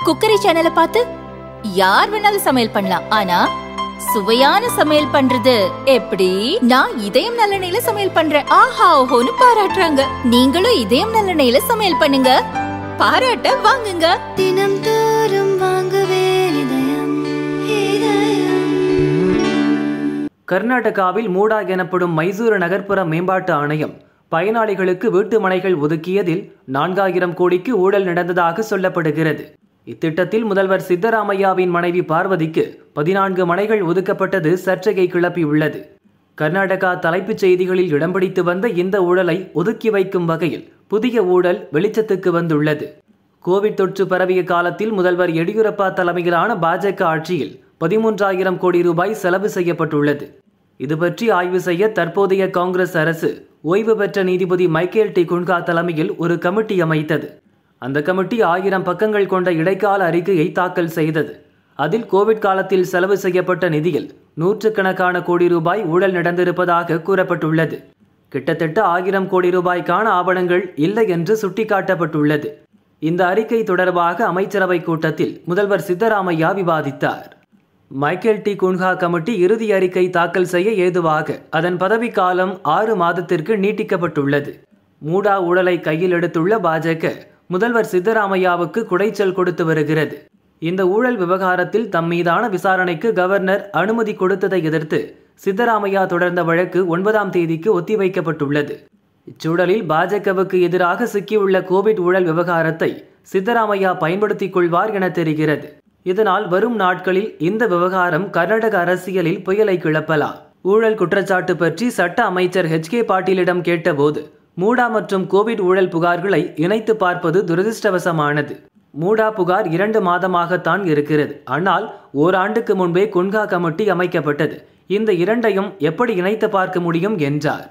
Cookery சேனலை பார்த்து யார் வேணாலும் சமையல் பண்ணலாம். ஆனா சுவையான சமையல் பண்றது எப்படி? நான் இதயம் நல்லெண்ணெயில சமையல் பண்றேன். ஆஹா ஓஹோன்னு பாராட்டுறாங்க. நீங்களும் இதயம் நல்லெண்ணெயில சமையல் பண்ணுங்க, பாராட்ட வாங்குங்க. தினம் தோறும் வாங்குவே இதயம் இதயம். கர்நாடகாவில் மூடா எனப்படும் மைசூரு நகர்ப்புற மேம்பாட்டு ஆணையம் பயனாளிகளுக்கு வீட்டு மனைகள் ஒதுக்கியதில் 4000 கோடிக்கு ஊழல் நடந்ததாக சொல்லப்படுகிறது. இத்திட்டத்தில் முதல்வர் சித்தராமையாவின் மனைவி பார்வதிக்கு 14 மனைகள் ஒதுக்கப்பட்டது சர்ச்சையை கிளப்பியுள்ளது. கர்நாடகா தலைப்புச் செய்திகளில் இடம் பிடித்து வந்த இந்த ஊழலை ஒதுக்கி வைக்கும் வகையில் புதிய ஊழல் வெளிச்சத்துக்கு வந்துள்ளது. கோவிட் தொற்று பரவிய காலத்தில் முதல்வர் எடியூரப்பா தலைமையிலான பாஜக ஆட்சியில் 13,000 கோடி ரூபாய் செலவு செய்யப்பட்டுள்ளது. இதுபற்றி ஆய்வு செய்ய தற்போதைய காங்கிரஸ் அரசு ஓய்வு பெற்ற நீதிபதி மைக்கேல் டி குன்ஹா தலைமையில் ஒரு கமிட்டி அமைத்தது. அந்த கமிட்டி 1000 பக்கங்கள் கொண்ட இடைக்கால அறிக்கையை தாக்கல் செய்தது. அதில் கோவிட் காலத்தில் செலவு செய்யப்பட்ட நிதியில் நூற்றுக்கணக்கான கோடி ரூபாய் ஊழல் நடந்திருப்பதாக கூறப்பட்டுள்ளது. கிட்டத்தட்ட 1000 கோடி ரூபாய்க்கான ஆவணங்கள் இல்லை என்று சுட்டிக்காட்டப்பட்டுள்ளது. இந்த அறிக்கை தொடர்பாக அமைச்சரவை கூட்டத்தில் முதல்வர் சித்தராமையா விவாதித்தார். மைக்கேல் டி குன்ஹா கமிட்டி இறுதி அறிக்கை தாக்கல் செய்ய ஏதுவாக அதன் பதவிக்காலம் 6 மாதத்திற்கு நீட்டிக்கப்பட்டுள்ளது. மூடா ஊழலை கையில் எடுத்துள்ள பாஜக முதல்வர் சித்தராமையாவுக்கு குடைச்சல் கொடுத்து வருகிறது. இந்த ஊழல் விவகாரத்தில் தம் மீதான விசாரணைக்கு கவர்னர் அனுமதி கொடுத்ததை எதிர்த்து சித்தராமையா தொடர்ந்த வழக்கு 9ஆம் தேதிக்கு ஒத்திவைக்கப்பட்டுள்ளது. இச்சூழலில் பாஜகவுக்கு எதிராக சிக்கியுள்ள கோவிட் ஊழல் விவகாரத்தை சித்தராமையா பயன்படுத்திக் கொள்வார் என தெரிகிறது. இதனால் வரும் நாட்களில் இந்த விவகாரம் கர்நாடக அரசியலில் புயலை கிளப்பலாம். ஊழல் குற்றச்சாட்டு பற்றி சட்ட அமைச்சர் HK பாட்டீலிடம் கேட்டபோது மூடா மற்றும் கோவிட் ஊழல் புகார்களை இணைத்து பார்ப்பது துரதிருஷ்டவசமானது. மூடா புகார் 2 மாதமாகத்தான் இருக்கிறது. ஆனால் ஓராண்டுக்கு முன்பே குன்ஹா கமிட்டி அமைக்கப்பட்டது. இந்த இரண்டையும் எப்படி இணைத்து பார்க்க முடியும் என்றார்.